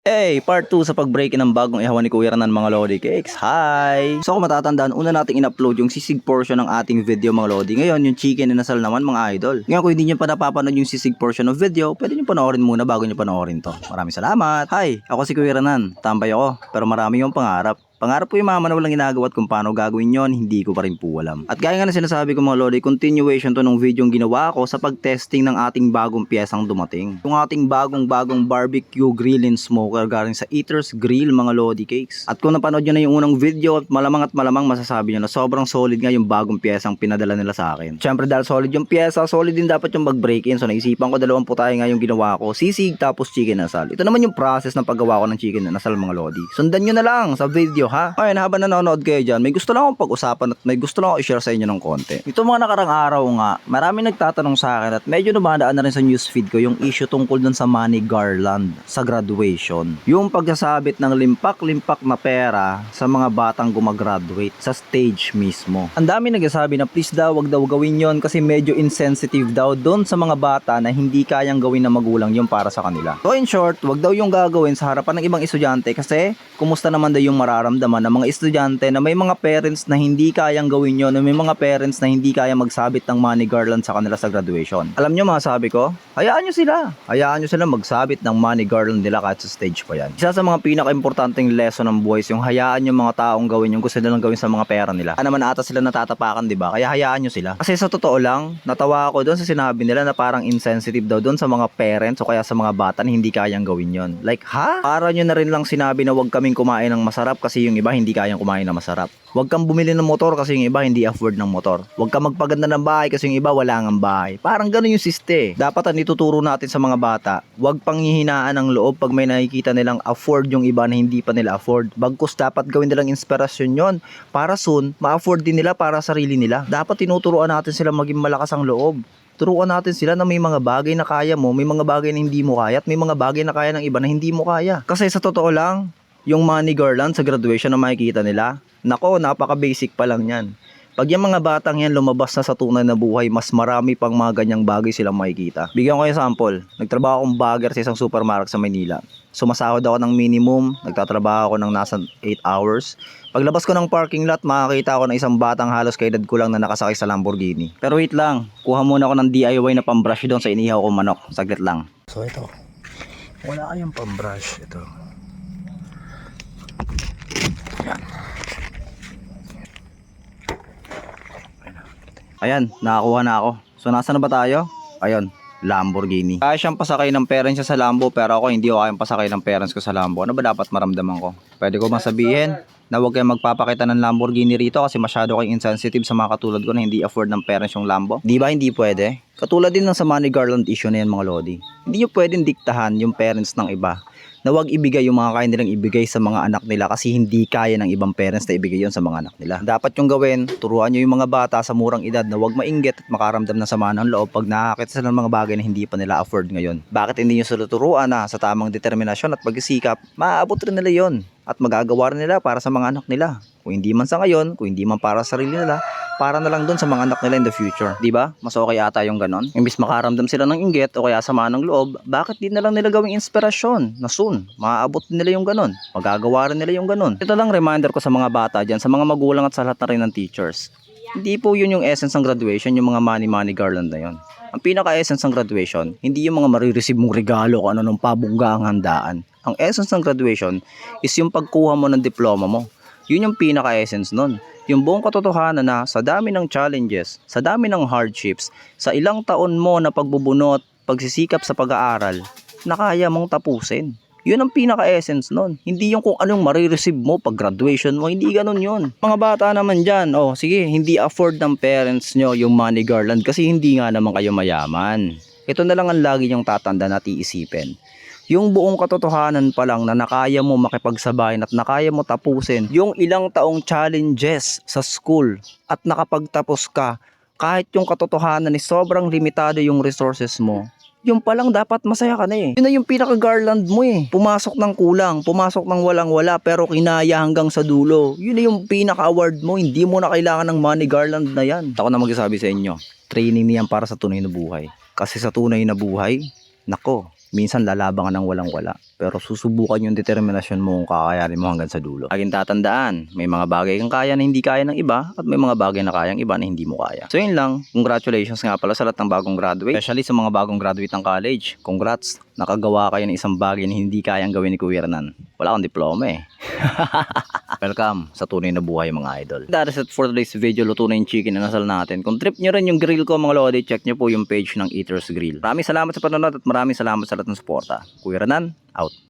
Part 2 sa pag-break ng bagong ihawan ni Kuya Ranan mga Lodi Cakes. Hi! So kung matatandaan, una nating in-upload yung sisig portion ng ating video mga Lodi. Ngayon, yung chicken and nasal naman mga idol. Ngayon kung hindi nyo pa napapanood yung sisig portion ng video, pwede nyo panoorin muna bago nyo panoorin to. Maraming salamat! Hi! Ako si Kuya Ranan. Tambay ako, pero marami yung pangarap. Pangarap ko yung mama na walang ginagawa at kung paano gagawin yon, hindi ko pa rin po alam. At gaya nga na sinasabi ko mga Lodi, continuation to ng video yung ginawa ko sa pag-testing ng ating bagong piyesang dumating. Yung ating bagong barbecue grill and smoker galing sa Eater's Grill mga Lodi Cakes. At kung napanood nyo na yung unang video, at malamang masasabi nyo na sobrang solid nga yung bagong piyesang pinadala nila sa akin. Syempre dahil solid yung piyesa, solid din dapat yung mag-break-in. So naisipan ko dalawang putahe nga yung ginawa ko, sisig tapos chicken asal. Ito naman yung process ng paggawa ko ng chicken asal mga Lodi. Sundan nyo na lang sa video ha. Ayun, habang nanonood kayo dyan, may gusto lang akong pag-usapan at may gusto lang akong i-share sa inyo ng konti. Ito mga nakarang araw nga, marami nagtatanong sa akin at medyo dumadaan na rin sa newsfeed ko yung issue tungkol dun sa money garland sa graduation. Yung pagsasabit ng limpak-limpak na pera sa mga batang gumagraduate sa stage mismo. Ang dami nagsasabi na please daw, wag daw gawin yon kasi medyo insensitive daw dun sa mga bata na hindi kayang gawin ng magulang yung para sa kanila. So in short, wag daw yung gagawin sa harapan ng ibang estudyante kasi kumusta naman daw yung mararamdaman ng mga estudyante na may mga parents na hindi kayang gawin yun, na may mga parents na hindi kayang magsabit ng money garland sa kanila sa graduation. Alam nyo mga sabi ko, hayaan nyo sila. Hayaan nyo sila magsabit ng money garland nila kahit sa stage pa yan. Isa sa mga pinaka-importanting lesson ng boys, yung hayaan yung mga taong gawin yung gusto nilang gawin sa mga pera nila. Naman ata sila natatapakan, di ba? Kaya hayaan nyo sila. Kasi sa totoo lang, natawa ako doon sa sinabi nila na parang insensitive daw doon sa mga parents o kaya sa mga bata na hindi kayang gawin yon. Like, ha? Para nyo na rin lang sinabi na wag kaming kumain ng masarap kasi yung iba hindi kayang kumain ng masarap. Huwag kang bumili ng motor kasi yung iba hindi afford ng motor. Huwag kang magpaganda ng bahay kasi yung iba wala ngang bahay. Parang ganun yung siste. Dapat ang ituturo natin sa mga bata, huwag panghihinaan ng loob pag may nakikita nilang afford yung iba na hindi pa nila afford. Bagkus dapat gawin nilang inspirasyon yon para soon ma-afford din nila para sarili nila. Dapat tinuturuan natin sila maging malakas ang loob. Turuan natin sila na may mga bagay na kaya mo, may mga bagay na hindi mo kaya, at may mga bagay na kaya ng iba na hindi mo kaya. Kasi sa totoo lang, yung money garland sa graduation na makikita nila, nako, napaka-basic pa lang yan. Pag yung mga batang yan lumabas na sa tunay na buhay, mas marami pang mga ganyang bagay silang makikita. Bigyan ko yung sample. Nagtrabaho akong bagger sa isang supermarket sa Manila. Sumasahod ako ng minimum, nagtatrabaho ako ng nasa 8 hours. Paglabas ko ng parking lot, makakita ako ng isang batang halos kaedad ko lang na nakasakay sa Lamborghini. Pero wait lang, kuha muna ako ng DIY na pambrush doon sa inihaw kong manok. Saglit lang. So ito, wala kayong pambrush. Ito. Yan. Ayan, nakakuha na ako. So nasa na ba tayo? Ayun, Lamborghini. Kaya siyang pasakay ng parents niya sa Lambo, pero ako hindi ko kayang pasakay ng parents ko sa Lambo. Ano ba dapat maramdaman ko? Pwede ko masabihin na huwag kayong magpapakita ng Lamborghini rito kasi masyado kayong insensitive sa mga katulad ko na hindi afford ng parents yung Lambo. Di ba hindi pwede? Katulad din ng sa money garland issue na yan mga Lodi. Hindi nyo pwedeng diktahan yung parents ng iba na wag ibigay yung mga kaya nilang ibigay sa mga anak nila kasi hindi kaya ng ibang parents na ibigay yon sa mga anak nila. Dapat yung gawin, turuan nyo yung mga bata sa murang edad na wag mainggit at makaramdam ng sama ng loob pag nakakita sila ng mga bagay na hindi pa nila afford ngayon. Bakit hindi nyo sila turuan na sa tamang determinasyon at pagsisikap, maaabot rin nila yon at magagawa rin nila para sa mga anak nila. Kung hindi man sa ngayon, kung hindi man para sa sarili nila, para na lang doon sa mga anak nila in the future. Diba? Mas okay ata yung ganon. Imbis makaramdam sila ng inggit o kaya sama ng loob, bakit di na lang nila gawing inspirasyon na soon? Maaabot nila yung ganon. Magagawa rin nila yung ganon. Ito lang reminder ko sa mga bata dyan, sa mga magulang at sa lahat na rin ng teachers. Hindi po yun yung essence ng graduation, yung mga money garland na yun. Ang pinaka-essence ng graduation, hindi yung mga marireceive mong regalo kung ano nung pabungga ang handaan. Ang essence ng graduation is yung pagkuha mo ng diploma mo. Yun yung pinaka-essence nun. Yung buong katotohanan na sa dami ng challenges, sa dami ng hardships, sa ilang taon mo na pagbubunot, pagsisikap sa pag-aaral, na kaya mong tapusin. Yun ang pinaka-essence nun. Hindi yung kung anong marireceive mo pag graduation mo, hindi ganun yun. Mga bata naman dyan, sige, hindi afford ng parents nyo yung money garland kasi hindi nga naman kayo mayaman. Ito na lang ang lagi nyong tatanda na iisipin. Yung buong katotohanan pa lang na nakaya mo makipagsabayan at nakaya mo tapusin yung ilang taong challenges sa school at nakapagtapos ka kahit yung katotohanan ni sobrang limitado yung resources mo, yung palang dapat masaya ka na eh. Yun na yung pinaka-garland mo eh. Pumasok ng kulang, pumasok ng walang-wala pero kinaya hanggang sa dulo. Yun na yung pinaka-award mo, hindi mo na kailangan ng money garland na yan. Ako na magsasabi sa inyo, training niyan para sa tunay na buhay. Kasi sa tunay na buhay, nako, Minsan lalaban ka ng walang-wala, pero susubukan yung determinasyon mo kung kakayanin mo hanggang sa dulo. Laging tatandaan, may mga bagay kang kaya na hindi kaya ng iba at may mga bagay na kayang iba na hindi mo kaya. So yun lang, congratulations nga pala sa lahat ng bagong graduate, especially sa mga bagong graduate ng college. Congrats, nakagawa kayo ng isang bagay na hindi kayang gawin ni Kuya Hernan. Wala akong diploma eh. Welcome sa tunay na buhay mga idol. That is it for today's video. Luto na yung chicken na nasal natin. Kung trip nyo rin yung grill ko mga lodi, check nyo po yung page ng Eaters Grill. Maraming salamat sa panonood at maraming salamat sa lahat ng suporta. Kuya Hernan, out.